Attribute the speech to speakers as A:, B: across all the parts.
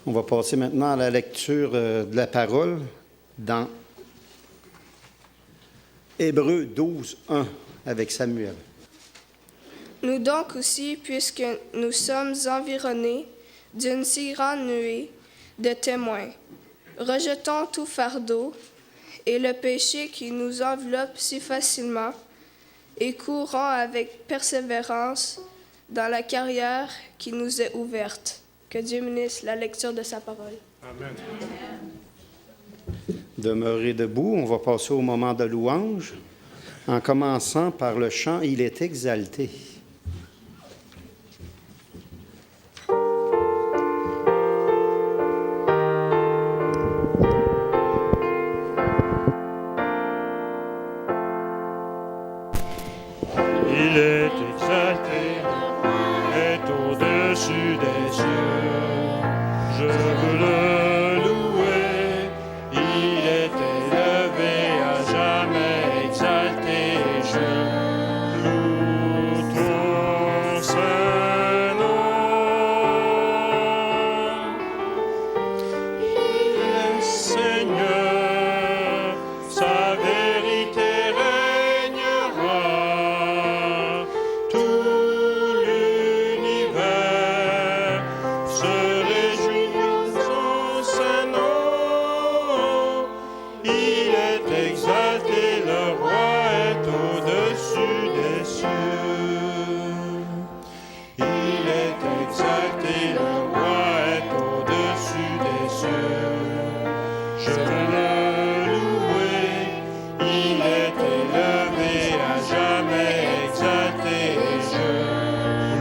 A: On va passer maintenant à la lecture de la parole dans Hébreux 12, 1 avec Samuel.
B: Nous donc aussi, puisque nous sommes environnés d'une si grande nuée de témoins, rejetons tout fardeau et le péché qui nous enveloppe si facilement et courons avec persévérance dans la carrière qui nous est ouverte. Que Dieu bénisse la lecture de sa parole.
C: Amen.
A: Demeurez debout, on va passer au moment de louange, en commençant par le chant « Il est exalté ».
C: Il est exalté, est au-dessus des cieux. Je veux le louer, il est élevé à jamais exalté. Je loue ton Saint-Nom. Il est Seigneur, sa vérité régnera. Tout l'univers se réjouit en son Saint-Nom. Il est exalté, le roi est au-dessus des cieux. Il est exalté, le roi est au-dessus des cieux. Je veux le louer, il est élevé à jamais exalté. Je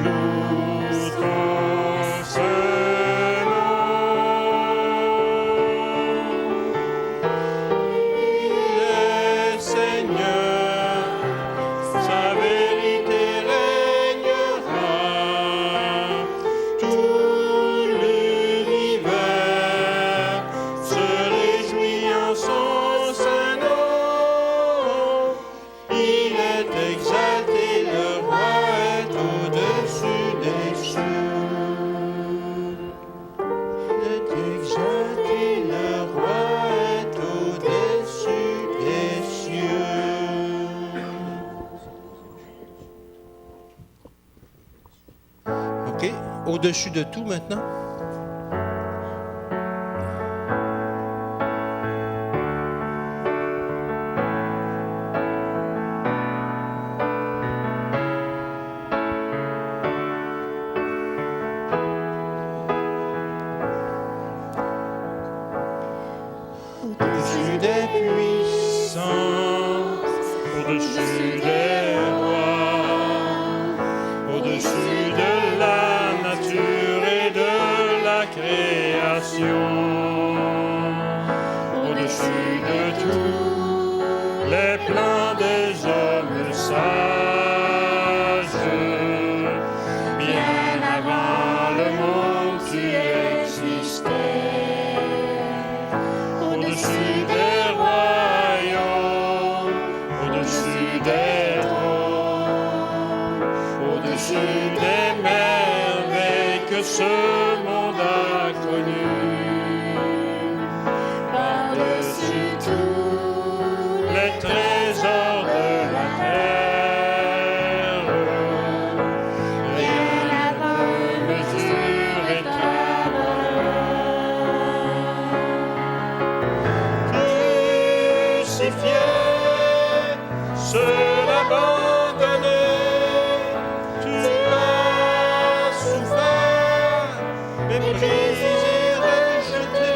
C: loue ton Saint-Nom. Il est Seigneur, sa vérité régnera. Tout l'univers se réjouit en son Saint-Nom. Il est exalté, le roi est au-dessus des cieux. Il est exalté, le roi est au-dessus des cieux. OK, au-dessus de tout maintenant. Au-dessus des puissants, au-dessus des rois, au-dessus de la nature et de la création, au-dessus de tous les plans des hommes sages, bien avant le monde tu existais. Au-dessus des royaumes, au-dessus des trônes, au-dessus des merveilles que ce monde a connues, par-dessus tous les trésors de la terre, rien ne peut mesurer ta valeur. Crucifié, seul abandonné, tu as souffert, méprisé, rejeté,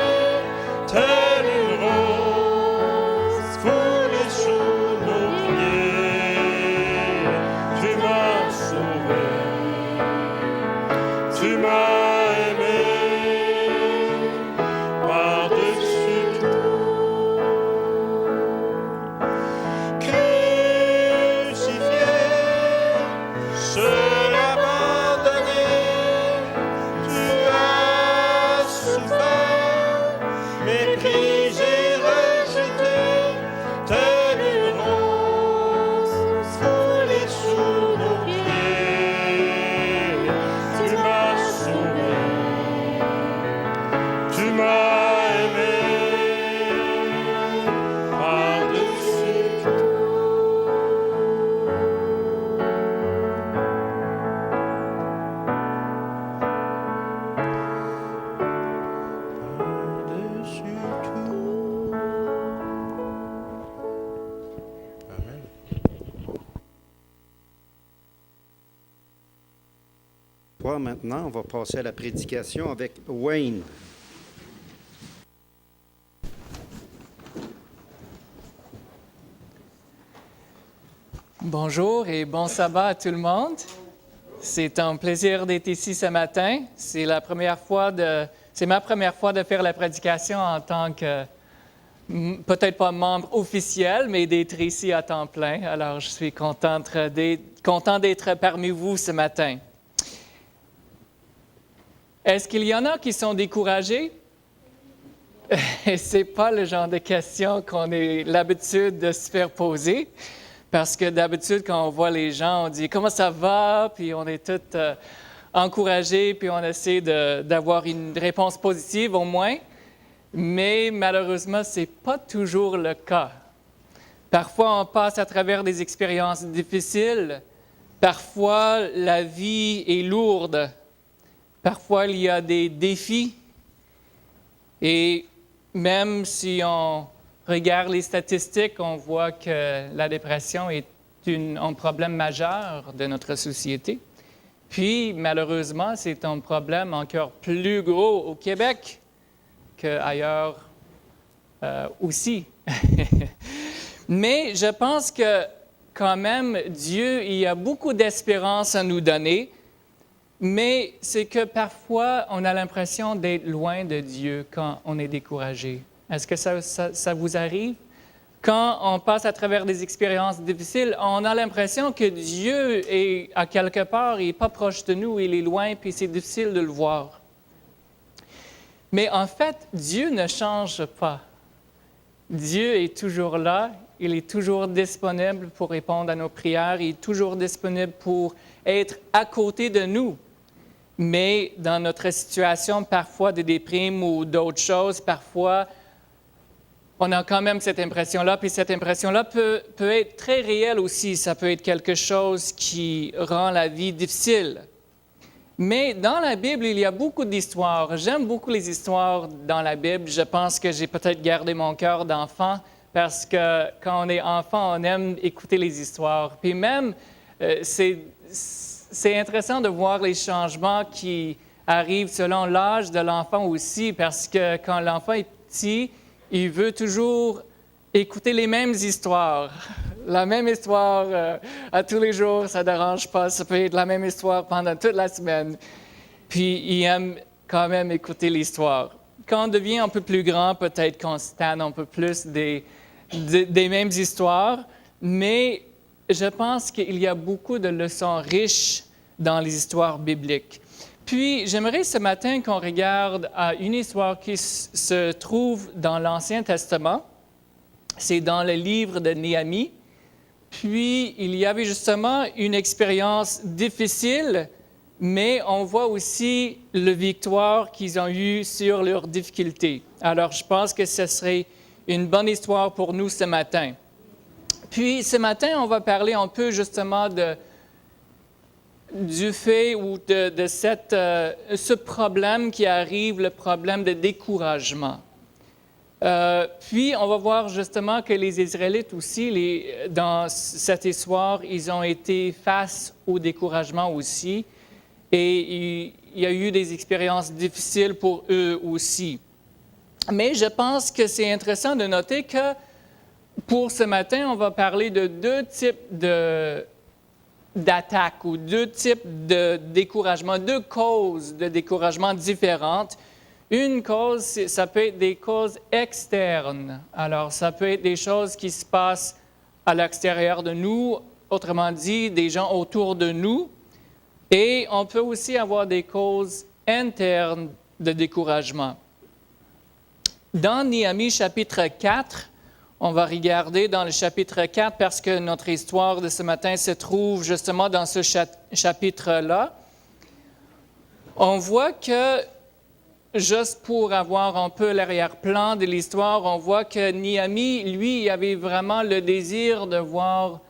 C: tel une rose foulée sous nos pieds. Tu m'as sauvé, tu m'as aimé, par-dessus tout. Crucifié, seul abandonné, tu as m'as aimé par-dessus tout. Par-dessus tout. Amen.
A: Maintenant, on va passer à la prédication avec Wayne.
D: Bonjour et bon sabbat à tout le monde. C'est un plaisir d'être ici ce matin. C'est ma première fois de faire la prédication en tant que, peut-être pas membre officiel, mais d'être ici à temps plein. Alors, je suis content d'être parmi vous ce matin. Est-ce qu'il y en a qui sont découragés? Ce n'est pas le genre de question qu'on a l'habitude de se faire poser. Parce que d'habitude, quand on voit les gens, on dit « Comment ça va? » Puis on est tous encouragés, puis on essaie d'avoir une réponse positive au moins. Mais malheureusement, ce n'est pas toujours le cas. Parfois, on passe à travers des expériences difficiles. Parfois, la vie est lourde. Parfois, il y a des défis. Et même si on regarde les statistiques, on voit que la dépression est un problème majeur de notre société. Puis, malheureusement, c'est un problème encore plus gros au Québec qu'ailleurs aussi. Mais je pense que quand même, Dieu, il y a beaucoup d'espérance à nous donner, mais c'est que parfois, on a l'impression d'être loin de Dieu quand on est découragé. Est-ce que ça vous arrive? Quand on passe à travers des expériences difficiles, on a l'impression que Dieu est à quelque part, il n'est pas proche de nous, il est loin, puis c'est difficile de le voir. Mais en fait, Dieu ne change pas. Dieu est toujours là, il est toujours disponible pour répondre à nos prières, il est toujours disponible pour être à côté de nous. Mais dans notre situation, parfois de déprime ou d'autres choses, parfois, on a quand même cette impression-là, puis cette impression-là peut être très réelle aussi. Ça peut être quelque chose qui rend la vie difficile. Mais dans la Bible, il y a beaucoup d'histoires. J'aime beaucoup les histoires dans la Bible. Je pense que j'ai peut-être gardé mon cœur d'enfant parce que quand on est enfant, on aime écouter les histoires. Puis même, c'est intéressant de voir les changements qui arrivent selon l'âge de l'enfant aussi, parce que quand l'enfant est petit, il veut toujours écouter les mêmes histoires. La même histoire à tous les jours, ça ne dérange pas. Ça peut être la même histoire pendant toute la semaine. Puis, il aime quand même écouter l'histoire. Quand on devient un peu plus grand, peut-être qu'on se tanne un peu plus des mêmes histoires, mais je pense qu'il y a beaucoup de leçons riches dans les histoires bibliques. Puis, j'aimerais ce matin qu'on regarde à une histoire qui se trouve dans l'Ancien Testament. C'est dans le livre de Néhémie. Puis, il y avait justement une expérience difficile, mais on voit aussi la victoire qu'ils ont eue sur leurs difficultés. Alors, je pense que ce serait une bonne histoire pour nous ce matin. Puis, ce matin, on va parler un peu justement du fait ou de ce problème qui arrive, le problème de découragement. Puis, on va voir justement que les Israélites aussi, dans cette histoire, ils ont été face au découragement aussi. Et il y a eu des expériences difficiles pour eux aussi. Mais je pense que c'est intéressant de noter que pour ce matin, on va parler de deux types d'attaques ou deux types de découragement, deux causes de découragement différentes. Une cause, ça peut être des causes externes. Alors, ça peut être des choses qui se passent à l'extérieur de nous, autrement dit, des gens autour de nous. Et on peut aussi avoir des causes internes de découragement. Dans Néhémie chapitre 4, on va regarder dans le chapitre 4 parce que notre histoire de ce matin se trouve justement dans ce chapitre-là. On voit que juste pour avoir un peu l'arrière-plan de l'histoire, on voit que Néhémie, lui, il avait vraiment le désir de voir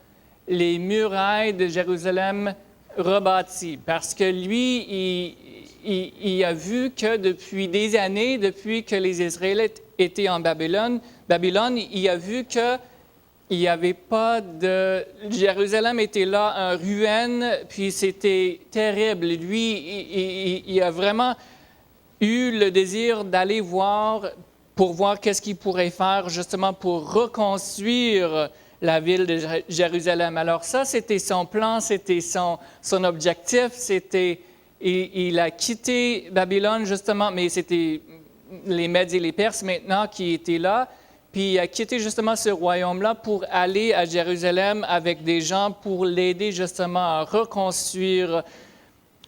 D: les murailles de Jérusalem rebâties. Parce que lui, il a vu que depuis des années, depuis que les Israélites étaient en Babylone, il a vu que il n'y avait pas de... Jérusalem était là en ruine, puis c'était terrible. Lui, il a vraiment eu le désir d'aller voir, pour voir qu'est-ce qu'il pourrait faire justement pour reconstruire la ville de Jérusalem. Alors ça, c'était son plan, c'était son objectif, il a quitté Babylone justement, mais c'était les Mèdes et les Perses maintenant qui étaient là. Puis il a quitté justement ce royaume-là pour aller à Jérusalem avec des gens pour l'aider justement à reconstruire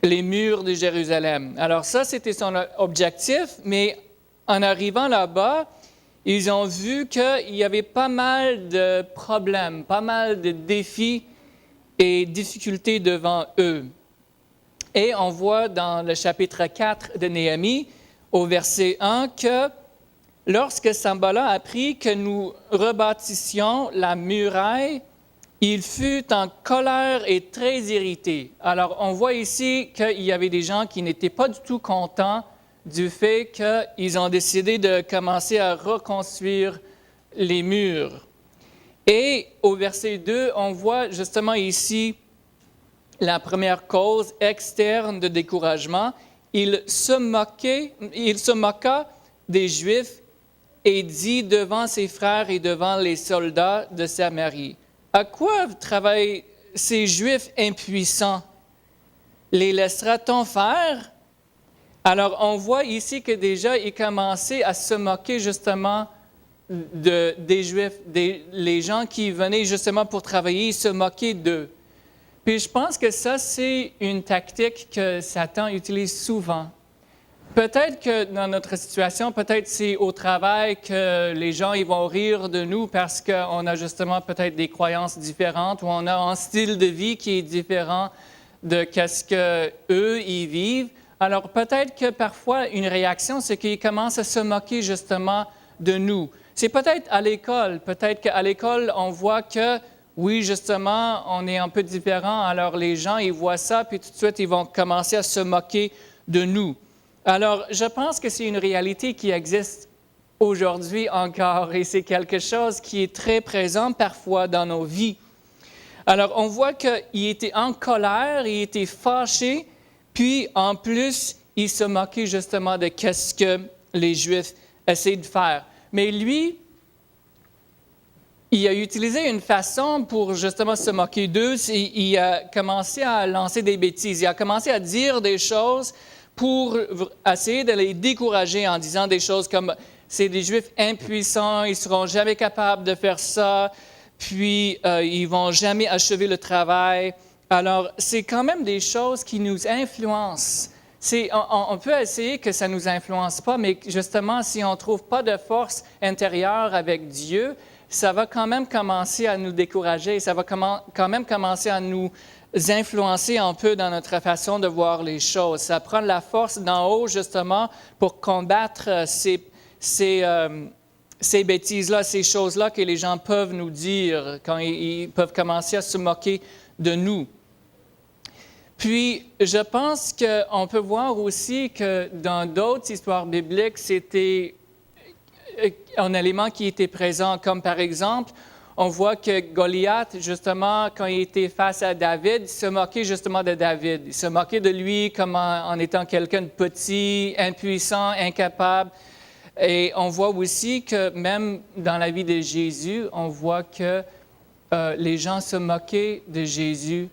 D: les murs de Jérusalem. Alors ça, c'était son objectif, mais en arrivant là-bas, ils ont vu qu'il y avait pas mal de problèmes, pas mal de défis et difficultés devant eux. Et on voit dans le chapitre 4 de Néhémie, au verset 1, que lorsque Sanballat apprit que nous rebâtissions la muraille, il fut en colère et très irrité. Alors, on voit ici qu'il y avait des gens qui n'étaient pas du tout contents du fait qu'ils ont décidé de commencer à reconstruire les murs. Et au verset 2, on voit justement ici la première cause externe de découragement. Il se moqua des Juifs et dit devant ses frères et devant les soldats de Samarie, « À quoi travaillent ces Juifs impuissants? Les laissera-t-on faire? » Alors, on voit ici que déjà, il commençait à se moquer justement des Juifs, les gens qui venaient justement pour travailler, ils se moquaient d'eux. Puis je pense que ça, c'est une tactique que Satan utilise souvent. Peut-être que dans notre situation, peut-être c'est au travail que les gens ils vont rire de nous parce qu'on a justement peut-être des croyances différentes ou on a un style de vie qui est différent de ce qu'eux ils vivent. Alors peut-être que parfois une réaction, c'est qu'ils commencent à se moquer justement de nous. C'est peut-être à l'école. Peut-être qu'à l'école, on voit que oui, justement, on est un peu différent. Alors les gens, ils voient ça, puis tout de suite, ils vont commencer à se moquer de nous. Alors, je pense que c'est une réalité qui existe aujourd'hui encore et c'est quelque chose qui est très présent parfois dans nos vies. Alors, on voit qu'il était en colère, il était fâché, puis en plus, il se moquait justement de ce que les Juifs essaient de faire. Mais lui, il a utilisé une façon pour justement se moquer d'eux. Il a commencé à lancer des bêtises, il a commencé à dire des choses pour essayer de les décourager en disant des choses comme « c'est des Juifs impuissants, ils ne seront jamais capables de faire ça, puis ils ne vont jamais achever le travail ». Alors, c'est quand même des choses qui nous influencent. On peut essayer que ça ne nous influence pas, mais justement, si on ne trouve pas de force intérieure avec Dieu, ça va quand même commencer à nous décourager, ça va quand même commencer à nous influencer un peu dans notre façon de voir les choses. Ça prend la force d'en haut, justement, pour combattre ces bêtises-là, ces choses-là que les gens peuvent nous dire quand ils peuvent commencer à se moquer de nous. Puis, je pense qu'on peut voir aussi que dans d'autres histoires bibliques, c'était un élément qui était présent, comme par exemple, on voit que Goliath, justement, quand il était face à David, il se moquait justement de David. Il se moquait de lui comme en étant quelqu'un de petit, impuissant, incapable. Et on voit aussi que même dans la vie de Jésus, on voit que les gens se moquaient de Jésus.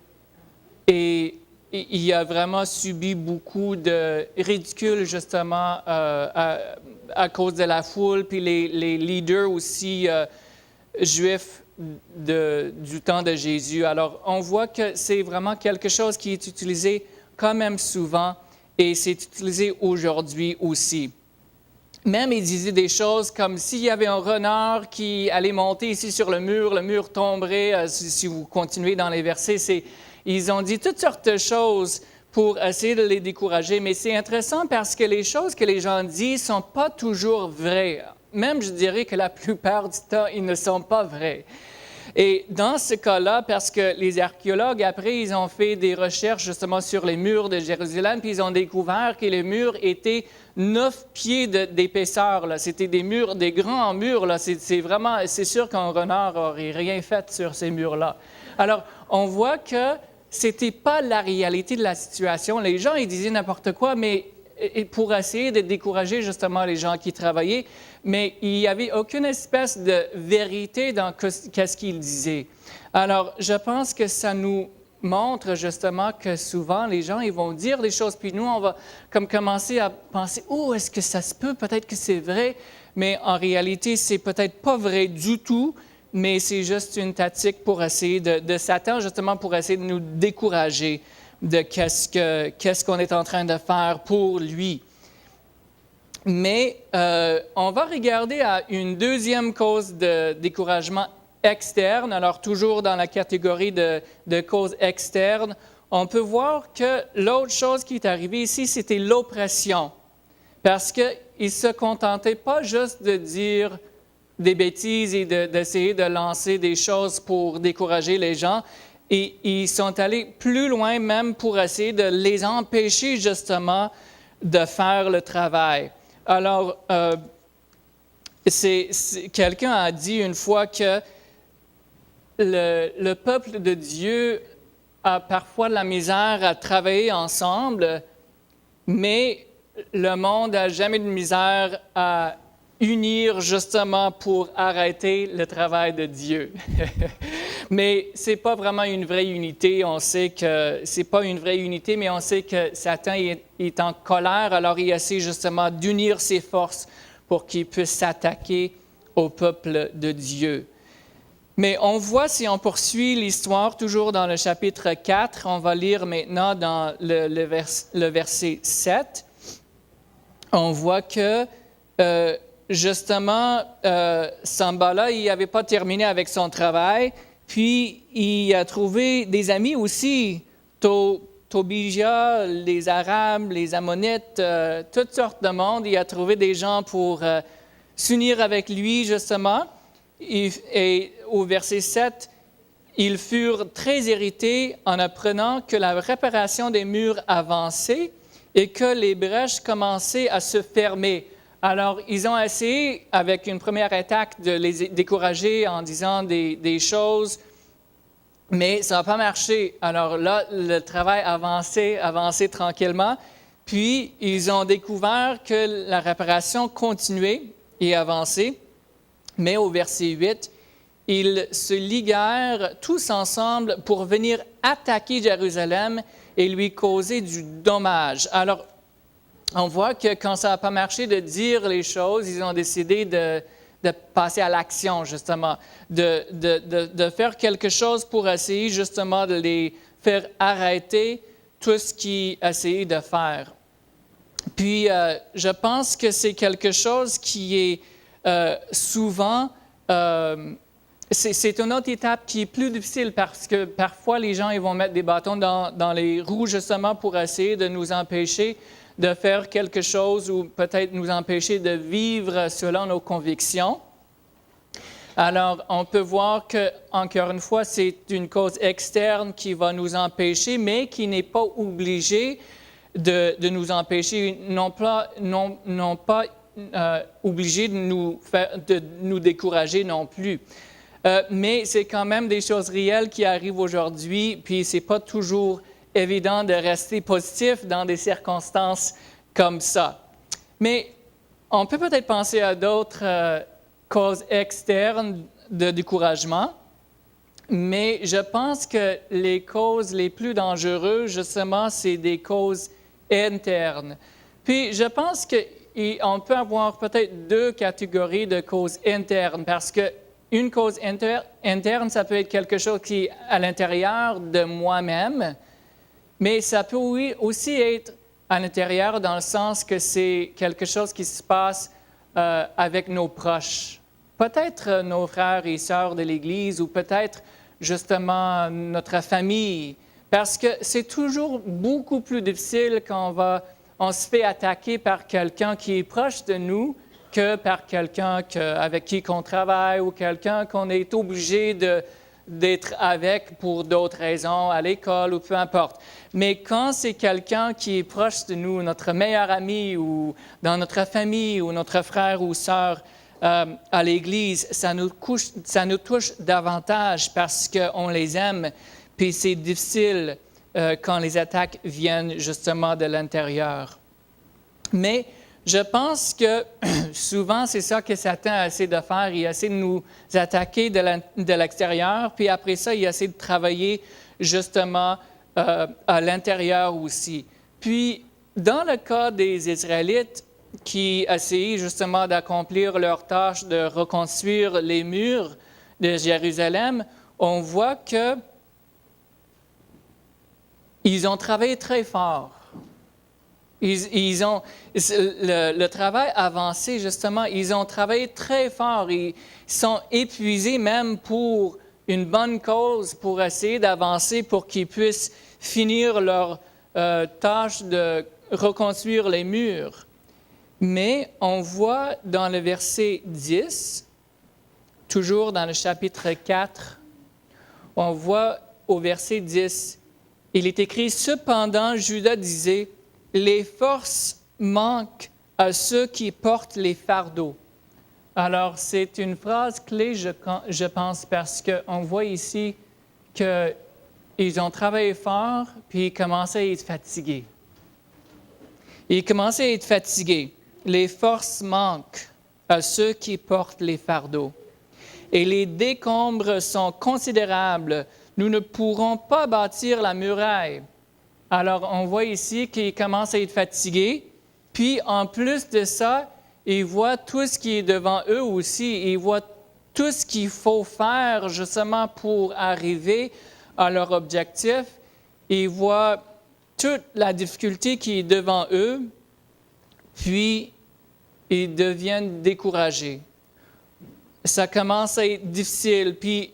D: Et il a vraiment subi beaucoup de ridicule, justement, à cause de la foule, puis les leaders aussi juifs du temps de Jésus. Alors, on voit que c'est vraiment quelque chose qui est utilisé quand même souvent et c'est utilisé aujourd'hui aussi. Même, il disait des choses comme s'il y avait un renard qui allait monter ici sur le mur tomberait. Si vous continuez dans les versets, ils ont dit toutes sortes de choses pour essayer de les décourager. Mais c'est intéressant parce que les choses que les gens disent ne sont pas toujours vraies. Même, je dirais que la plupart du temps, ils ne sont pas vrais. Et dans ce cas-là, parce que les archéologues, après, ils ont fait des recherches justement sur les murs de Jérusalem, puis ils ont découvert que les murs étaient 9 pieds d'épaisseur. C'était des murs, des grands murs. Là. C'est sûr qu'un renard n'aurait rien fait sur ces murs-là. Alors, on voit que ce n'était pas la réalité de la situation. Les gens, ils disaient n'importe quoi, mais pour essayer de décourager justement les gens qui travaillaient, mais il n'y avait aucune espèce de vérité dans qu'est-ce qu'ils disaient. Alors, je pense que ça nous montre justement que souvent, les gens, ils vont dire des choses, puis nous, on va comme commencer à penser, « Oh, est-ce que ça se peut? Peut-être que c'est vrai. » Mais en réalité, c'est peut-être pas vrai du tout, mais c'est juste une tactique pour essayer de Satan, justement pour essayer de nous décourager de qu'est-ce qu'on est en train de faire pour lui. Mais on va regarder à une deuxième cause de découragement externe. Alors, toujours dans la catégorie de causes externes, on peut voir que l'autre chose qui est arrivée ici, c'était l'oppression. Parce qu'ils ne se contentaient pas juste de dire des bêtises et d'essayer de lancer des choses pour décourager les gens. Et ils sont allés plus loin même pour essayer de les empêcher justement de faire le travail. Alors, quelqu'un a dit une fois que le peuple de Dieu a parfois de la misère à travailler ensemble, mais le monde n'a jamais de misère à unir justement pour arrêter le travail de Dieu. Mais ce n'est pas vraiment une vraie unité. On sait que ce n'est pas une vraie unité, mais on sait que Satan est en colère, alors il essaie justement d'unir ses forces pour qu'il puisse s'attaquer au peuple de Dieu. Mais on voit, si on poursuit l'histoire, toujours dans le chapitre 4, on va lire maintenant dans le verset 7, on voit que justement, Sanballat, il n'avait pas terminé avec son travail, puis il a trouvé des amis aussi, Tobija, les Arabes, les Ammonites, toutes sortes de monde. Il a trouvé des gens pour s'unir avec lui, justement. Et au verset 7, ils furent très irrités en apprenant que la réparation des murs avançait et que les brèches commençaient à se fermer. Alors, ils ont essayé, avec une première attaque, de les décourager en disant des choses, mais ça n'a pas marché. Alors là, le travail avançait tranquillement. Puis, ils ont découvert que la réparation continuait et avançait. Mais au verset 8, ils se liguèrent tous ensemble pour venir attaquer Jérusalem et lui causer du dommage. Alors, on voit que quand ça n'a pas marché de dire les choses, ils ont décidé de passer à l'action, justement, de faire quelque chose pour essayer, justement, de les faire arrêter tout ce qu'ils essayaient de faire. Puis, je pense que c'est quelque chose qui est souvent... c'est une autre étape qui est plus difficile parce que parfois, les gens ils vont mettre des bâtons dans les roues, justement, pour essayer de nous empêcher de faire quelque chose ou peut-être nous empêcher de vivre selon nos convictions. Alors, on peut voir que, encore une fois, c'est une cause externe qui va nous empêcher, mais qui n'est pas obligée de nous empêcher, non pas obligée de nous décourager non plus. Mais c'est quand même des choses réelles qui arrivent aujourd'hui, puis c'est pas toujours évident de rester positif dans des circonstances comme ça. Mais on peut peut-être penser à d'autres causes externes de découragement, mais je pense que les causes les plus dangereuses, justement, c'est des causes internes. Puis je pense qu'on peut avoir peut-être deux catégories de causes internes, parce qu'une cause interne, ça peut être quelque chose qui est à l'intérieur de moi-même, mais ça peut aussi être à l'intérieur dans le sens que c'est quelque chose qui se passe avec nos proches. Peut-être nos frères et sœurs de l'Église ou peut-être justement notre famille, Parce que c'est toujours beaucoup plus difficile quand on se fait attaquer par quelqu'un qui est proche de nous que par quelqu'un avec qui on travaille ou quelqu'un qu'on est obligé d'être avec pour d'autres raisons, à l'école ou peu importe. Mais quand c'est quelqu'un qui est proche de nous, notre meilleur ami ou dans notre famille ou notre frère ou sœur à l'Église, ça nous touche davantage parce qu'on les aime. Puis c'est difficile quand les attaques viennent justement de l'intérieur. Mais je pense que souvent, c'est ça que Satan essaie de faire. Il essaie de nous attaquer de l'extérieur, puis après ça, il essaie de travailler justement à l'intérieur aussi. Puis, dans le cas des Israélites qui essayaient justement d'accomplir leur tâche de reconstruire les murs de Jérusalem, on voit que ils ont travaillé très fort. Le travail avancé, justement, ils ont travaillé très fort. Ils sont épuisés même pour une bonne cause, pour essayer d'avancer, pour qu'ils puissent finir leur tâche de reconstruire les murs. Mais on voit dans le verset 10, toujours dans le chapitre 4, on voit au verset 10, il est écrit « Cependant, Judas disait, les forces manquent à ceux qui portent les fardeaux. » Alors, c'est une phrase clé, je pense, parce qu'on voit ici qu'ils ont travaillé fort, puis ils commençaient à être fatigués. Ils commençaient à être fatigués. Les forces manquent à ceux qui portent les fardeaux. Et les décombres sont considérables. Nous ne pourrons pas bâtir la muraille. Alors, on voit ici qu'ils commencent à être fatigués. Puis, en plus de ça, ils voient tout ce qui est devant eux aussi. Ils voient tout ce qu'il faut faire justement pour arriver à leur objectif. Ils voient toute la difficulté qui est devant eux. Puis, ils deviennent découragés. Ça commence à être difficile. Puis,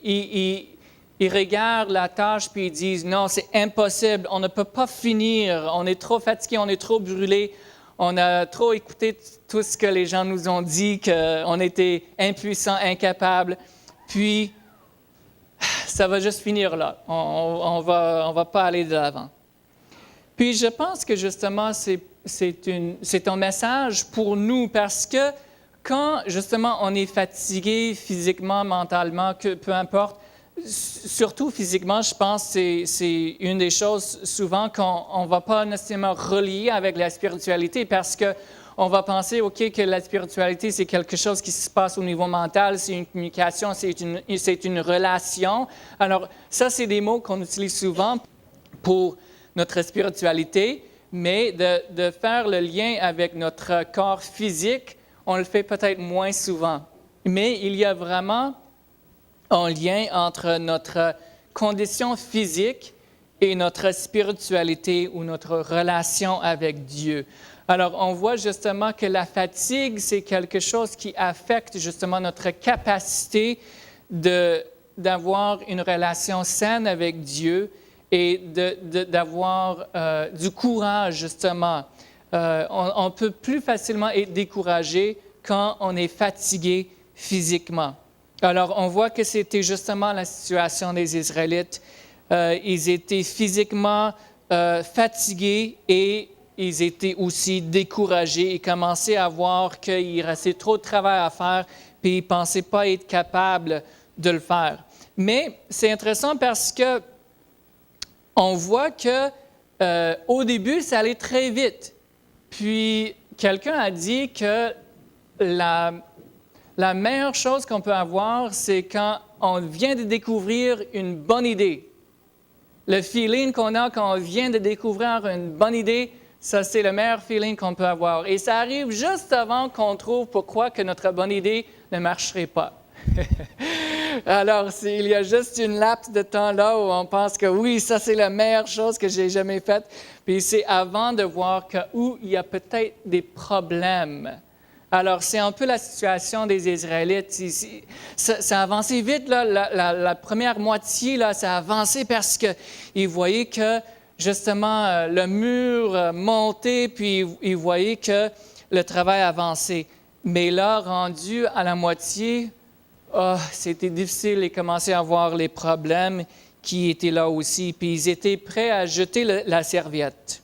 D: ils regardent la tâche puis ils disent « Non, c'est impossible, on ne peut pas finir, on est trop fatigué, on est trop brûlé, on a trop écouté tout ce que les gens nous ont dit, qu'on était impuissants, incapables, puis ça va juste finir là, on va pas aller de l'avant. » Puis je pense que justement, c'est un message pour nous parce que quand justement on est fatigué physiquement, mentalement, peu importe, surtout physiquement, je pense que c'est une des choses souvent qu'on ne va pas nécessairement relier avec la spiritualité parce qu'on va penser, OK, que la spiritualité, c'est quelque chose qui se passe au niveau mental, c'est une communication, c'est une relation. Alors, ça, c'est des mots qu'on utilise souvent pour notre spiritualité, mais de faire le lien avec notre corps physique, on le fait peut-être moins souvent. Mais il y a vraiment un lien entre notre condition physique et notre spiritualité ou notre relation avec Dieu. Alors, on voit justement que la fatigue, c'est quelque chose qui affecte justement notre capacité d'avoir une relation saine avec Dieu et d'avoir du courage, justement. On peut plus facilement être découragé quand on est fatigué physiquement. Alors, on voit que c'était justement la situation des Israélites. Ils étaient physiquement fatigués et ils étaient aussi découragés. Ils commençaient à voir qu'il restait trop de travail à faire, puis ils ne pensaient pas être capables de le faire. Mais c'est intéressant parce que on voit que au début, ça allait très vite. Puis, quelqu'un a dit que la meilleure chose qu'on peut avoir, c'est quand on vient de découvrir une bonne idée. Le feeling qu'on a quand on vient de découvrir une bonne idée, ça, c'est le meilleur feeling qu'on peut avoir. Et ça arrive juste avant qu'on trouve pourquoi que notre bonne idée ne marcherait pas. Alors, il y a juste une laps de temps là où on pense que oui, ça, c'est la meilleure chose que j'ai jamais faite. Puis c'est avant de voir où il y a peut-être des problèmes Alors, c'est un peu la situation des Israélites. Ça a avancé vite, là, la première moitié, là, ça a avancé parce qu'ils voyaient que, justement, le mur montait, puis ils voyaient que le travail avançait. Mais là, rendu à la moitié, c'était difficile. Ils commençaient à voir les problèmes qui étaient là aussi, puis ils étaient prêts à jeter la serviette.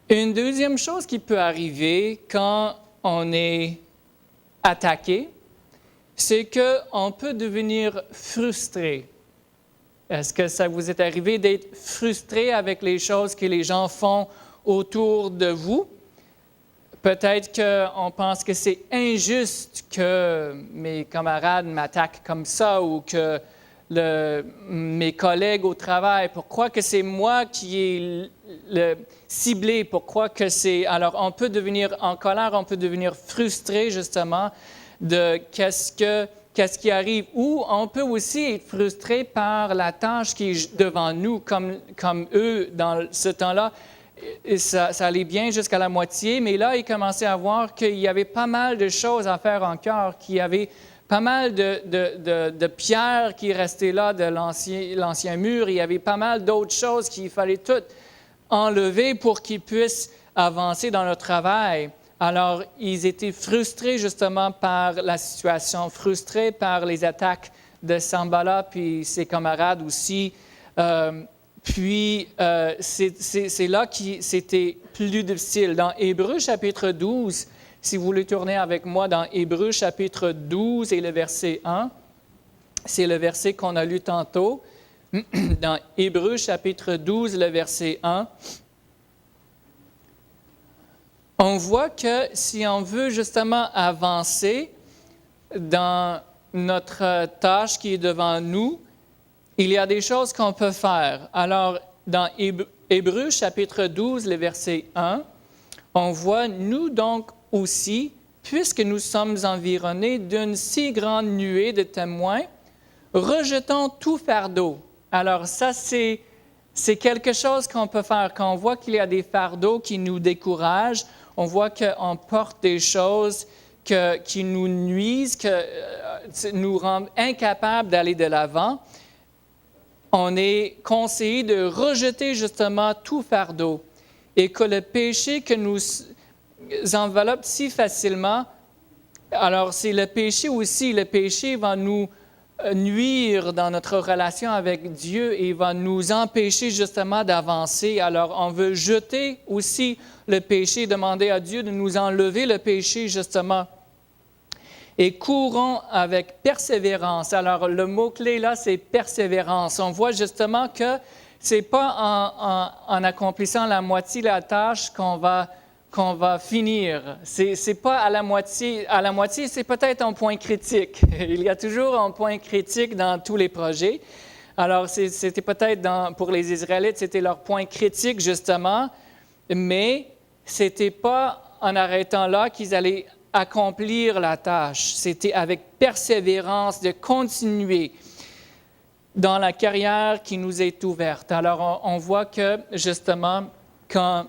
D: Une deuxième chose qui peut arriver quand on est attaqué, c'est qu'on peut devenir frustré. Est-ce que ça vous est arrivé d'être frustré avec les choses que les gens font autour de vous? Peut-être qu'on pense que c'est injuste que mes camarades m'attaquent comme ça ou que mes collègues au travail, pourquoi que c'est moi qui ai le ciblé, pourquoi que c'est... Alors, on peut devenir en colère, on peut devenir frustré justement de qu'est-ce qui arrive. Ou on peut aussi être frustré par la tâche qui est devant nous, comme eux dans ce temps-là. Et ça allait bien jusqu'à la moitié, mais là, ils commençaient à voir qu'il y avait pas mal de choses à faire encore, qu'il y avait pas mal de pierres qui restaient là de l'ancien mur. Il y avait pas mal d'autres choses qu'il fallait toutes enlever pour qu'ils puissent avancer dans leur travail. Alors, ils étaient frustrés justement par la situation, frustrés par les attaques de Sanballat puis ses camarades aussi. C'est là que c'était plus difficile. Dans Hébreux chapitre 12, si vous voulez tourner avec moi dans Hébreux chapitre 12 et le verset 1, c'est le verset qu'on a lu tantôt. Dans Hébreux chapitre 12, le verset 1, on voit que si on veut justement avancer dans notre tâche qui est devant nous, il y a des choses qu'on peut faire. Alors, dans Hébreux chapitre 12, le verset 1, on voit, nous donc aussi, puisque nous sommes environnés d'une si grande nuée de témoins, rejetons tout fardeau. Alors ça, c'est quelque chose qu'on peut faire. Quand on voit qu'il y a des fardeaux qui nous découragent, on voit qu'on porte des choses qui nous nuisent, qui nous rendent incapables d'aller de l'avant. On est conseillé de rejeter justement tout fardeau et que le péché que nous enveloppe si facilement, alors c'est le péché aussi, le péché va nous nuire dans notre relation avec Dieu et va nous empêcher justement d'avancer. Alors on veut jeter aussi le péché, demander à Dieu de nous enlever le péché justement. Et courons avec persévérance. Alors, le mot-clé là, c'est persévérance. On voit justement que ce n'est pas en accomplissant la moitié de la tâche qu'on va finir. C'est pas à la moitié. À la moitié, c'est peut-être un point critique. Il y a toujours un point critique dans tous les projets. Alors, c'était peut-être pour les Israélites, c'était leur point critique justement, mais c'était pas en arrêtant là qu'ils allaient accomplir la tâche. C'était avec persévérance de continuer dans la carrière qui nous est ouverte. Alors, on voit que, justement, quand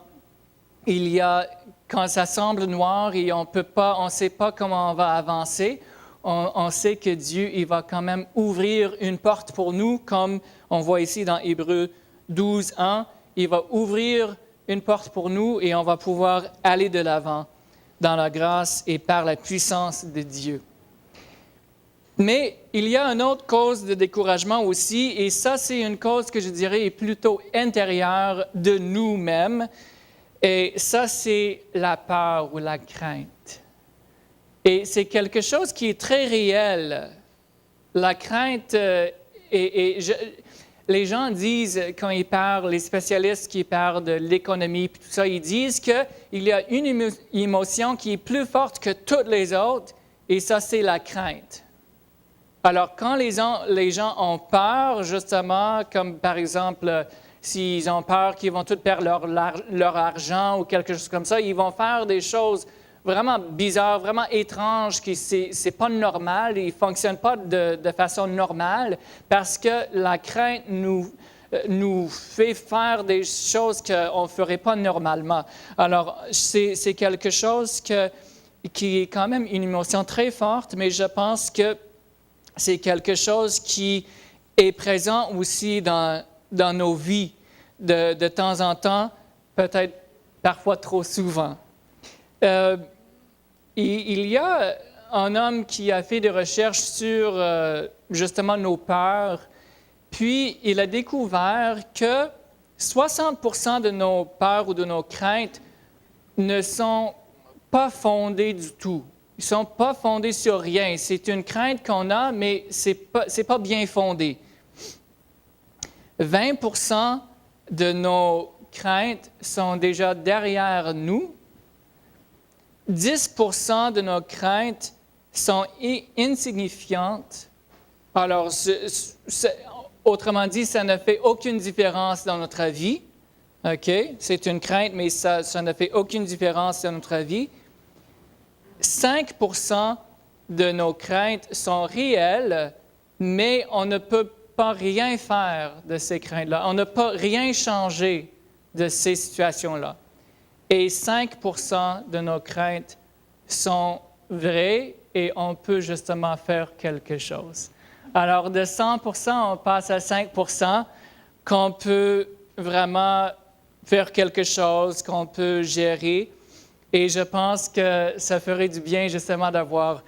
D: ça semble noir et on ne sait pas comment on va avancer, on sait que Dieu, il va quand même ouvrir une porte pour nous, comme on voit ici dans Hébreux 12, 1. Il va ouvrir une porte pour nous et on va pouvoir aller de l'avant dans la grâce et par la puissance de Dieu. Mais il y a une autre cause de découragement aussi, et ça, c'est une cause que je dirais est plutôt intérieure de nous-mêmes, et ça, c'est la peur ou la crainte. Et c'est quelque chose qui est très réel. La crainte, les gens disent, quand ils parlent, les spécialistes qui parlent de l'économie et tout ça, ils disent qu'il y a une émotion qui est plus forte que toutes les autres, et ça, c'est la crainte. Alors, quand les gens ont peur, justement, comme par exemple, s'ils ont peur qu'ils vont tous perdre leur argent ou quelque chose comme ça, ils vont faire des choses vraiment bizarres, vraiment étranges, qui c'est pas normal, ils ne fonctionnent pas de façon normale, parce que la crainte nous nous fait faire des choses qu'on ne ferait pas normalement. Alors, c'est quelque chose qui est quand même une émotion très forte, mais je pense que c'est quelque chose qui est présent aussi dans nos vies de temps en temps, peut-être parfois trop souvent. Il y a un homme qui a fait des recherches sur justement nos peurs, puis il a découvert que 60% de nos peurs ou de nos craintes ne sont pas fondées du tout. Ils ne sont pas fondés sur rien. C'est une crainte qu'on a, mais ce n'est pas bien fondé. 20% de nos craintes sont déjà derrière nous. 10% de nos craintes sont insignifiantes. Alors, autrement dit, ça ne fait aucune différence dans notre vie. OK? C'est une crainte, mais ça ne fait aucune différence dans notre vie. 5% de nos craintes sont réelles, mais on ne peut pas rien faire de ces craintes-là. On ne peut rien changer de ces situations-là. Et 5% de nos craintes sont vraies et on peut justement faire quelque chose. Alors, de 100%, on passe à 5% qu'on peut vraiment faire quelque chose, qu'on peut gérer. Et je pense que ça ferait du bien justement d'avoir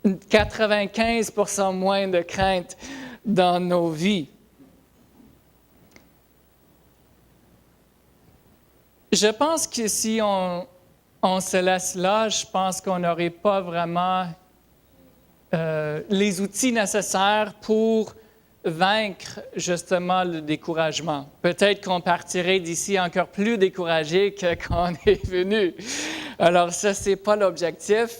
D: 95% moins de crainte dans nos vies. Je pense que si on se laisse là, je pense qu'on n'aurait pas vraiment les outils nécessaires pour vaincre justement le découragement. Peut-être qu'on partirait d'ici encore plus découragé que quand on est venu. Alors ça, ce n'est pas l'objectif.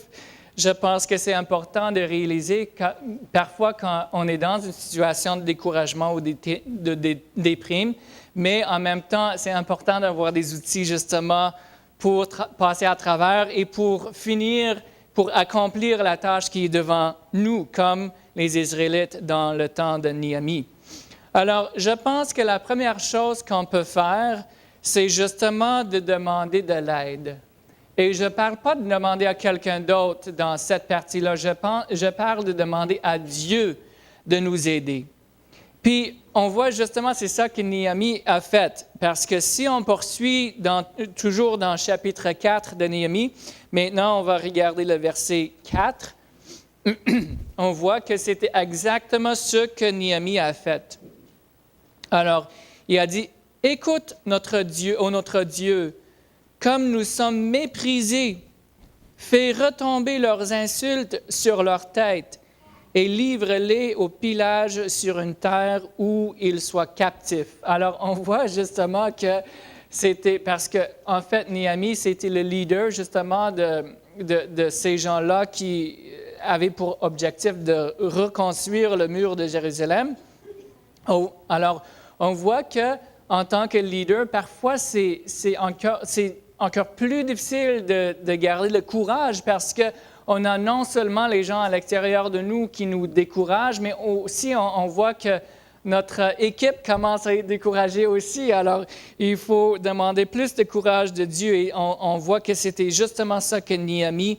D: Je pense que c'est important de réaliser que parfois quand on est dans une situation de découragement ou de déprime, mais en même temps, c'est important d'avoir des outils justement pour passer à travers et pour finir, pour accomplir la tâche qui est devant nous, comme les Israélites dans le temps de Néhémie. Alors, je pense que la première chose qu'on peut faire, c'est justement de demander de l'aide. Et je ne parle pas de demander à quelqu'un d'autre dans cette partie-là, je parle de demander à Dieu de nous aider. Puis, on voit justement, c'est ça que Néhémie a fait. Parce que si on poursuit toujours dans le chapitre 4 de Néhémie, maintenant on va regarder le verset 4, on voit que c'était exactement ce que Néhémie a fait. Alors, il a dit, « Écoute notre Dieu, comme nous sommes méprisés, fais retomber leurs insultes sur leur tête. Et livre-les au pillage sur une terre où ils soient captifs. » Alors, on voit justement que c'était parce que, en fait, Néhémie, c'était le leader justement de ces gens-là qui avaient pour objectif de reconstruire le mur de Jérusalem. Alors, on voit que en tant que leader, parfois, c'est encore plus difficile de garder le courage parce que on a non seulement les gens à l'extérieur de nous qui nous découragent, mais aussi on voit que notre équipe commence à être découragée aussi. Alors, il faut demander plus de courage de Dieu et on voit que c'était justement ça que Néhémie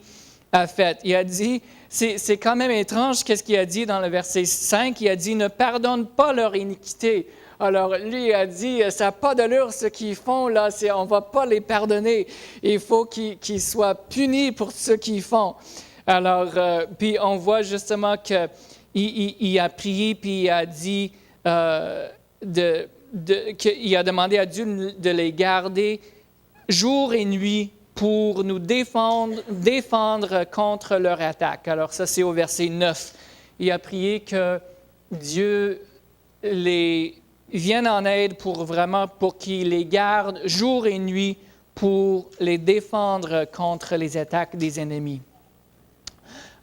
D: a fait. Il a dit, c'est quand même étrange qu'est-ce qu'il a dit dans le verset 5, il a dit « Ne pardonne pas leur iniquité ». Alors, lui il a dit, ça n'a pas d'allure ce qu'ils font, là, on ne va pas les pardonner. Il faut qu'ils soient punis pour ce qu'ils font. Alors, puis on voit justement qu'il a prié, puis il a dit, qu'il a demandé à Dieu de les garder jour et nuit pour nous défendre contre leur attaque. Alors, ça, c'est au verset 9. Il a prié que Dieu viennent en aide pour qu'ils les gardent jour et nuit pour les défendre contre les attaques des ennemis.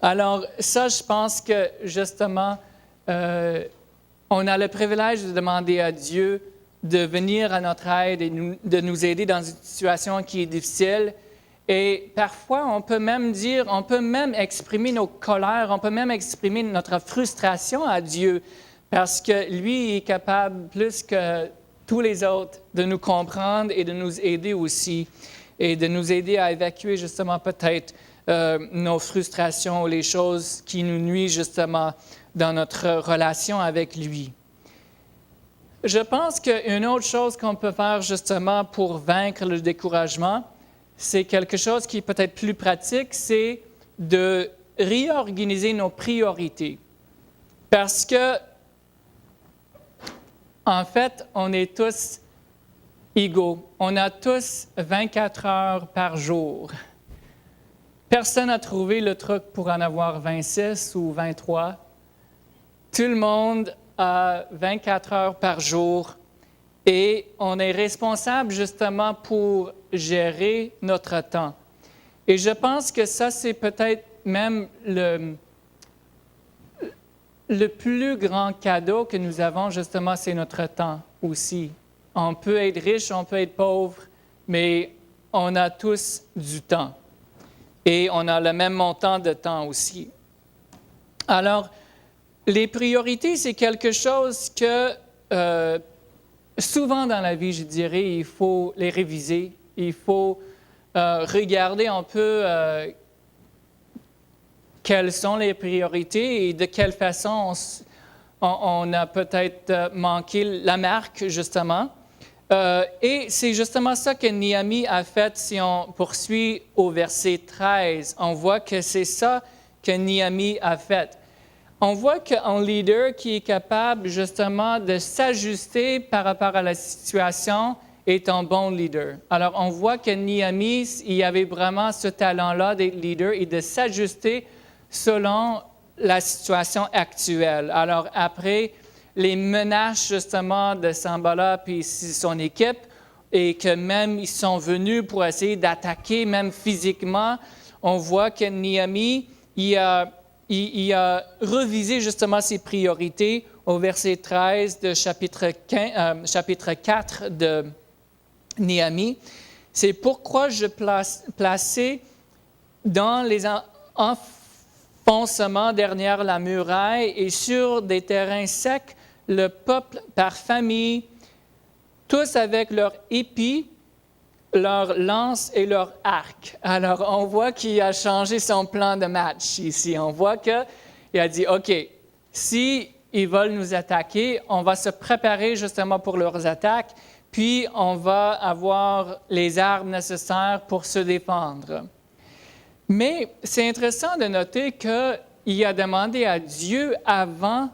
D: Alors ça, je pense que justement, on a le privilège de demander à Dieu de venir à notre aide et de nous aider dans une situation qui est difficile. Et parfois, on peut même exprimer nos colères, on peut même exprimer notre frustration à Dieu. parce que lui est capable plus que tous les autres de nous comprendre et de nous aider aussi, et de nous aider à évacuer justement peut-être nos frustrations, les choses qui nous nuisent justement dans notre relation avec lui. Je pense qu'une autre chose qu'on peut faire justement pour vaincre le découragement, c'est quelque chose qui est peut-être plus pratique, c'est de réorganiser nos priorités. Parce que, en fait, on est tous égaux. On a tous 24 heures par jour. Personne n'a trouvé le truc pour en avoir 26 ou 23. Tout le monde a 24 heures par jour et on est responsable justement pour gérer notre temps. Et je pense que ça, c'est peut-être même le plus grand cadeau que nous avons, justement, c'est notre temps aussi. On peut être riche, on peut être pauvre, mais on a tous du temps. Et on a le même montant de temps aussi. Alors, les priorités, c'est quelque chose que souvent dans la vie, je dirais, il faut les réviser. Il faut regarder un peu quelles sont les priorités et de quelle façon on a peut-être manqué la marque, justement. Et c'est justement ça que Néhémie a fait si on poursuit au verset 13. On voit que c'est ça que Néhémie a fait. On voit qu'un leader qui est capable justement de s'ajuster par rapport à la situation est un bon leader. Alors, on voit que Néhémie, il avait vraiment ce talent-là d'être leader et de s'ajuster selon la situation actuelle. Alors, après les menaces justement de Sanballat puis son équipe, et que même ils sont venus pour essayer d'attaquer, même physiquement, on voit que Néhémie, il a revisé justement ses priorités au verset 13 de chapitre 4 de Néhémie. C'est pourquoi je plaçais dans les enfoncements derrière la muraille et sur des terrains secs le peuple par famille, tous avec leur épée, leur lance et leur arc. Alors, on voit qu'il a changé son plan de match ici. On voit qu'il a dit, OK, si ils veulent nous attaquer, on va se préparer justement pour leurs attaques, puis on va avoir les armes nécessaires pour se défendre. Mais c'est intéressant de noter qu'il a demandé à Dieu avant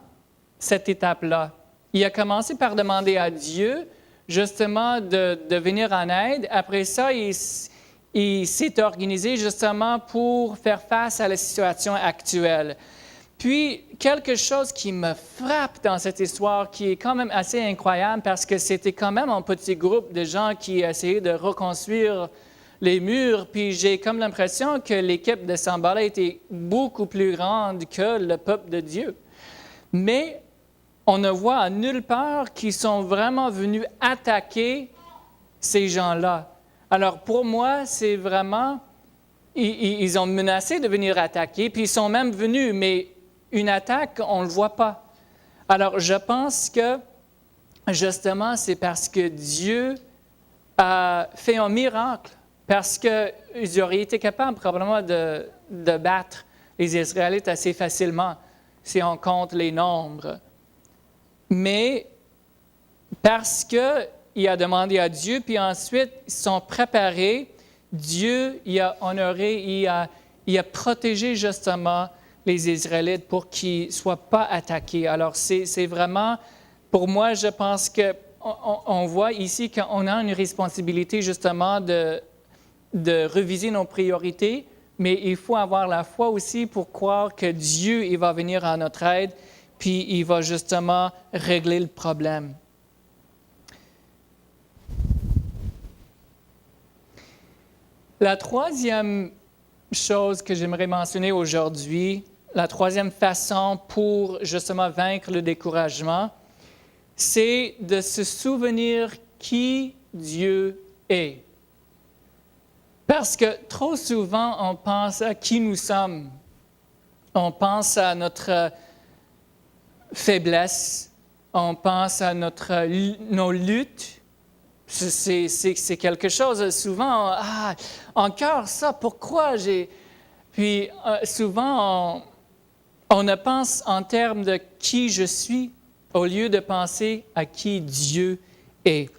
D: cette étape-là. Il a commencé par demander à Dieu justement de venir en aide. Après ça, il s'est organisé justement pour faire face à la situation actuelle. Puis, quelque chose qui me frappe dans cette histoire, qui est quand même assez incroyable, parce que c'était quand même un petit groupe de gens qui essayaient de reconstruire les murs, puis j'ai comme l'impression que l'équipe de Sanballat était beaucoup plus grande que le peuple de Dieu. Mais on ne voit à nulle part qu'ils sont vraiment venus attaquer ces gens-là. Alors pour moi, c'est vraiment, ils ont menacé de venir attaquer, puis ils sont même venus, mais une attaque, on ne le voit pas. Alors je pense que justement, c'est parce que Dieu a fait un miracle, parce qu'ils auraient été capables probablement de battre les Israélites assez facilement si on compte les nombres. Mais parce qu'il a demandé à Dieu, puis ensuite ils sont préparés, Dieu il a honoré, il a protégé justement les Israélites pour qu'ils ne soient pas attaqués. Alors c'est vraiment, pour moi, je pense qu'on voit ici qu'on a une responsabilité justement de reviser nos priorités, mais il faut avoir la foi aussi pour croire que Dieu il va venir à notre aide, puis il va justement régler le problème. La troisième chose que j'aimerais mentionner aujourd'hui, la troisième façon pour justement vaincre le découragement, c'est de se souvenir qui Dieu est. Parce que trop souvent, on pense à qui nous sommes. On pense à notre faiblesses, on pense à nos luttes. C'est quelque chose, souvent, encore ça, pourquoi j'ai... Puis souvent, on ne pense en termes de qui je suis au lieu de penser à qui Dieu est.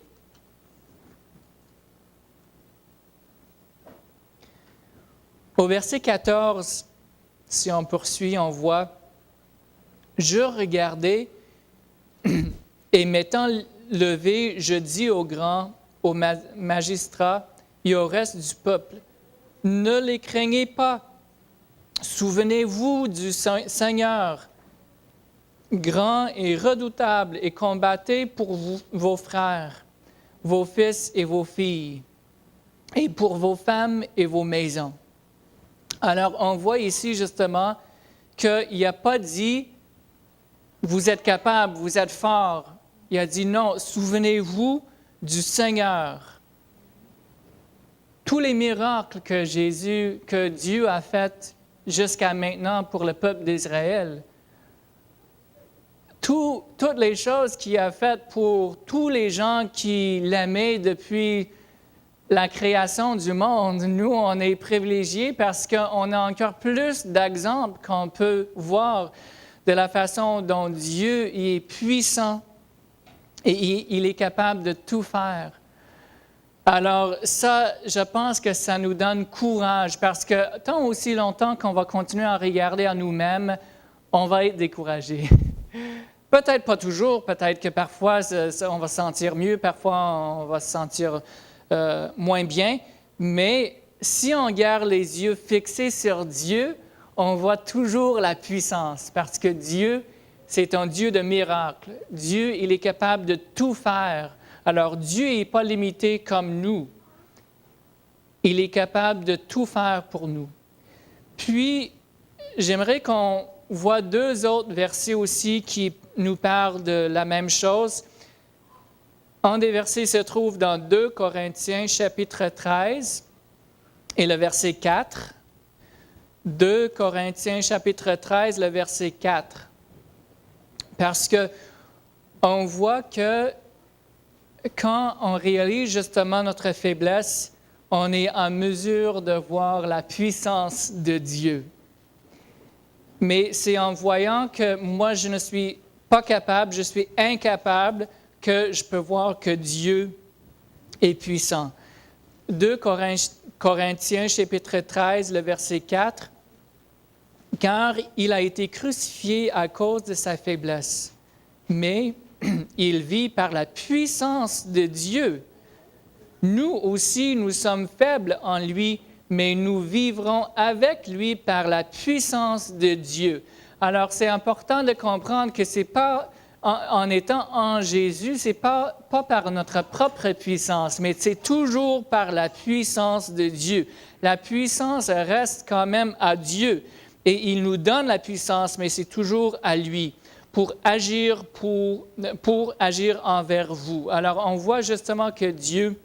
D: Au verset 14, si on poursuit, on voit « Je regardais et m'étant levé, je dis aux grands, aux magistrats et au reste du peuple, ne les craignez pas. Souvenez-vous du Seigneur, grand et redoutable, et combattez pour vous, vos frères, vos fils et vos filles, et pour vos femmes et vos maisons. » Alors, on voit ici justement qu'il n'a pas dit « vous êtes capable, vous êtes fort ». Il a dit « non, souvenez-vous du Seigneur ». Tous les miracles que Dieu a faits jusqu'à maintenant pour le peuple d'Israël, toutes les choses qu'il a faites pour tous les gens qui l'aimaient depuis la création du monde, nous, on est privilégiés parce qu'on a encore plus d'exemples qu'on peut voir de la façon dont Dieu est puissant et il est capable de tout faire. Alors ça, je pense que ça nous donne courage parce que tant aussi longtemps qu'on va continuer à regarder à nous-mêmes, on va être découragé. Peut-être pas toujours, peut-être que parfois on va se sentir mieux, parfois on va se sentir moins bien, mais si on garde les yeux fixés sur Dieu, on voit toujours la puissance parce que Dieu, c'est un Dieu de miracles. Dieu, il est capable de tout faire. Alors Dieu n'est pas limité comme nous. Il est capable de tout faire pour nous. Puis, j'aimerais qu'on voit 2 autres versets aussi qui nous parlent de la même chose. Un des versets se trouve dans 2 Corinthiens, chapitre 13, et le verset 4. 2 Corinthiens, chapitre 13, le verset 4. Parce que on voit que quand on réalise justement notre faiblesse, on est en mesure de voir la puissance de Dieu. Mais c'est en voyant que moi, je ne suis pas capable, je suis incapable, que je peux voir que Dieu est puissant. 2 Corinthiens, chapitre 13, le verset 4. « Car il a été crucifié à cause de sa faiblesse, mais il vit par la puissance de Dieu. Nous aussi, nous sommes faibles en lui, mais nous vivrons avec lui par la puissance de Dieu. » Alors, c'est important de comprendre que ce n'est pas en étant en Jésus, ce n'est pas par notre propre puissance, mais c'est toujours par la puissance de Dieu. La puissance reste quand même à Dieu et il nous donne la puissance, mais c'est toujours à lui pour agir envers vous. Alors, on voit justement que Dieu,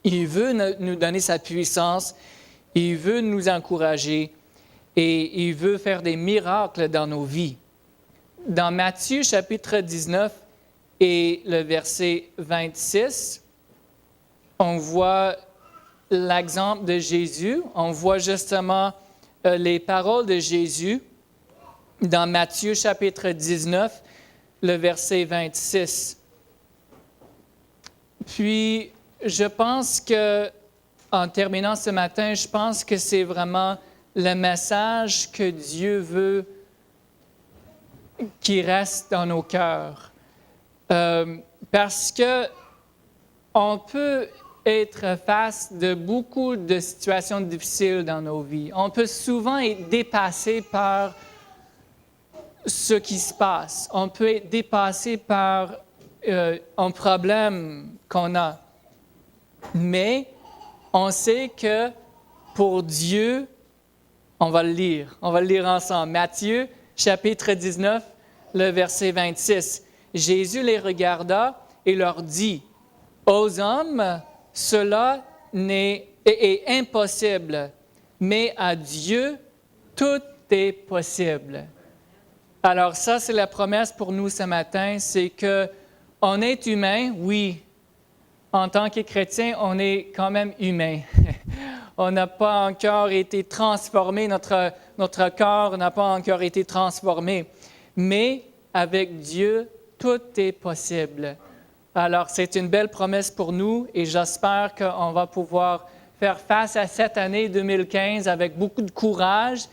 D: il veut nous donner sa puissance, il veut nous encourager et il veut faire des miracles dans nos vies. Dans Matthieu, chapitre 19 et le verset 26, on voit l'exemple de Jésus. On voit justement les paroles de Jésus dans Matthieu, chapitre 19, le verset 26. Puis, je pense que, en terminant ce matin, je pense que c'est vraiment le message que Dieu veut qui reste dans nos cœurs. Parce que on peut être face de beaucoup de situations difficiles dans nos vies. On peut souvent être dépassé par ce qui se passe. On peut être dépassé par un problème qu'on a. Mais on sait que pour Dieu, on va le lire ensemble. Matthieu, chapitre 19, le verset 26. Jésus les regarda et leur dit, « Aux hommes, cela est impossible, mais à Dieu, tout est possible. » Alors ça, c'est la promesse pour nous ce matin, c'est qu'on est humain, oui. En tant que chrétien, on est quand même humain. On n'a pas encore été transformé, notre corps n'a pas encore été transformé. Mais avec Dieu, tout est possible. Alors, c'est une belle promesse pour nous et j'espère qu'on va pouvoir faire face à cette année 2015 avec beaucoup de courage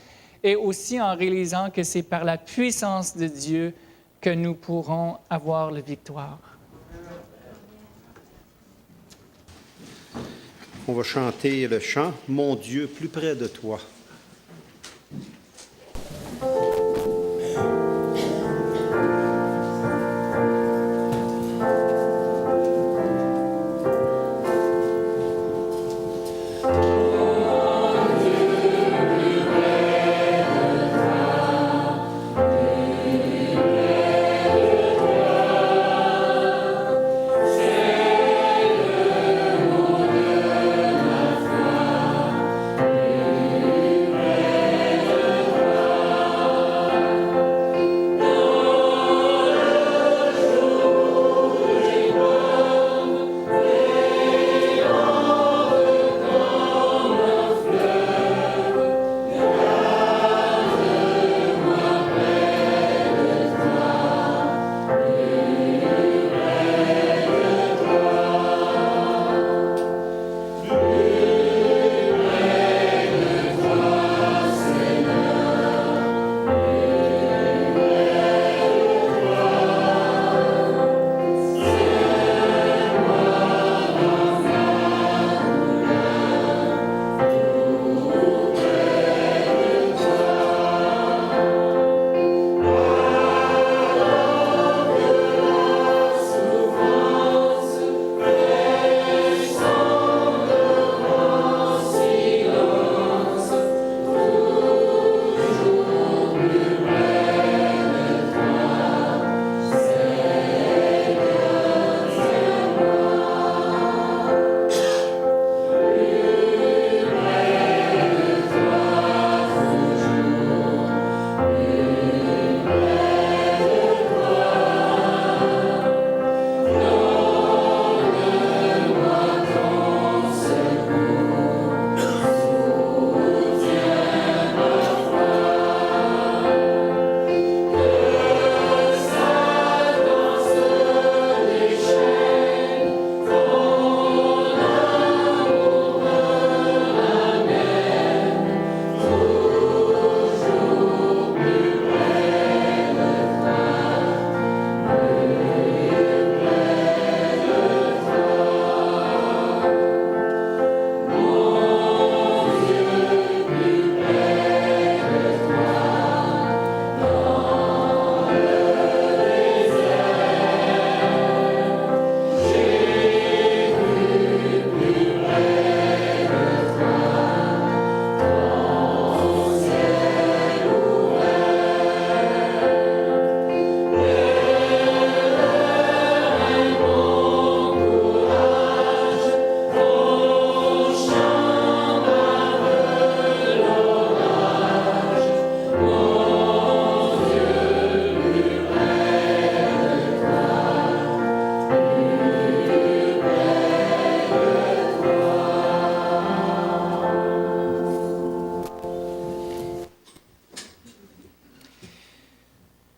D: et aussi en réalisant que c'est par la puissance de Dieu que nous pourrons avoir la victoire.
A: On va chanter le chant « Mon Dieu, plus près de toi ».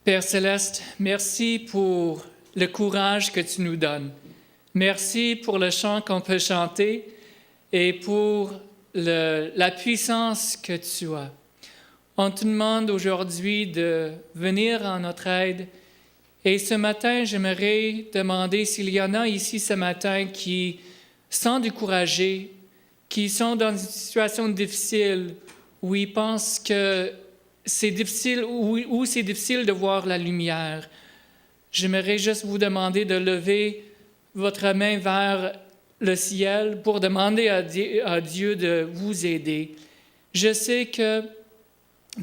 D: Père Céleste, merci pour le courage que tu nous donnes. Merci pour le chant qu'on peut chanter et pour la puissance que tu as. On te demande aujourd'hui de venir en notre aide. Et ce matin, j'aimerais demander s'il y en a ici ce matin qui sont découragés, qui sont dans une situation difficile, où ils pensent que c'est difficile, où c'est difficile de voir la lumière. J'aimerais juste vous demander de lever votre main vers le ciel pour demander à Dieu de vous aider. Je sais que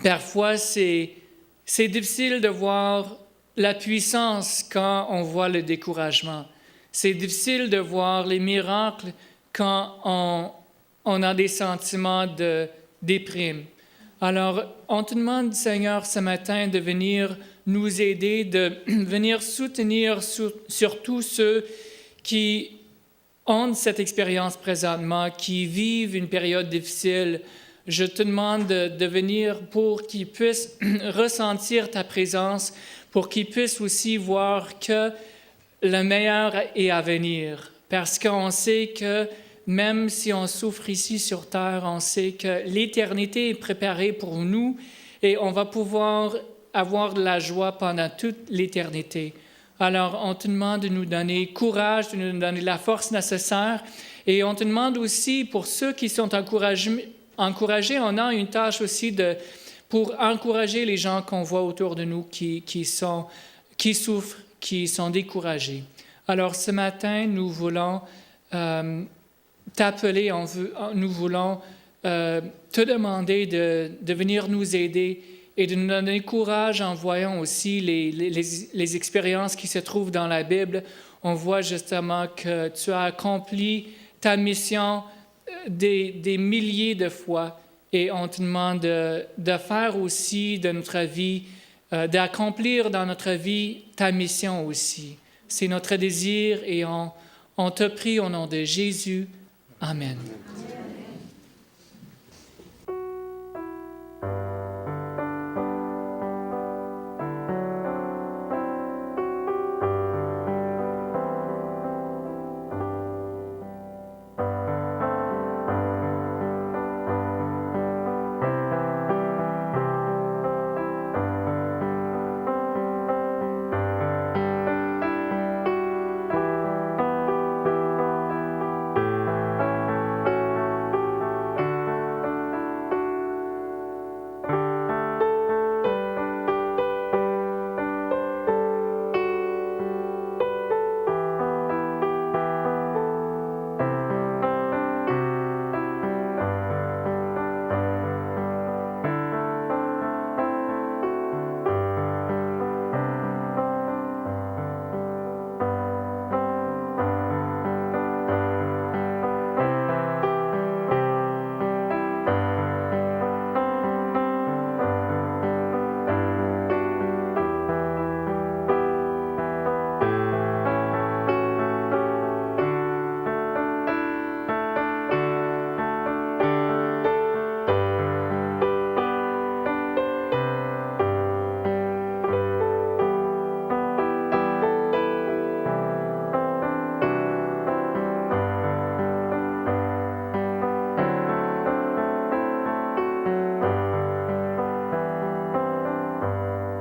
D: parfois c'est difficile de voir la puissance quand on voit le découragement. C'est difficile de voir les miracles quand on a des sentiments de déprime. Alors, on te demande, Seigneur, ce matin de venir nous aider, de venir soutenir surtout ceux qui ont cette expérience présentement, qui vivent une période difficile. Je te demande de venir pour qu'ils puissent ressentir ta présence, pour qu'ils puissent aussi voir que le meilleur est à venir. Parce qu'on sait que même si on souffre ici sur terre, on sait que l'éternité est préparée pour nous et on va pouvoir avoir de la joie pendant toute l'éternité. Alors, on te demande de nous donner courage, de nous donner la force nécessaire et on te demande aussi, pour ceux qui sont encouragés, on a une tâche aussi pour encourager les gens qu'on voit autour de nous qui souffrent, qui sont découragés. Alors, ce matin, nous voulons t'appeler, nous voulons te demander de venir nous aider et de nous donner courage en voyant aussi les expériences qui se trouvent dans la Bible. On voit justement que tu as accompli ta mission des milliers de fois et on te demande de faire aussi de notre vie, d'accomplir dans notre vie ta mission aussi. C'est notre désir et on te prie au nom de Jésus. Amen.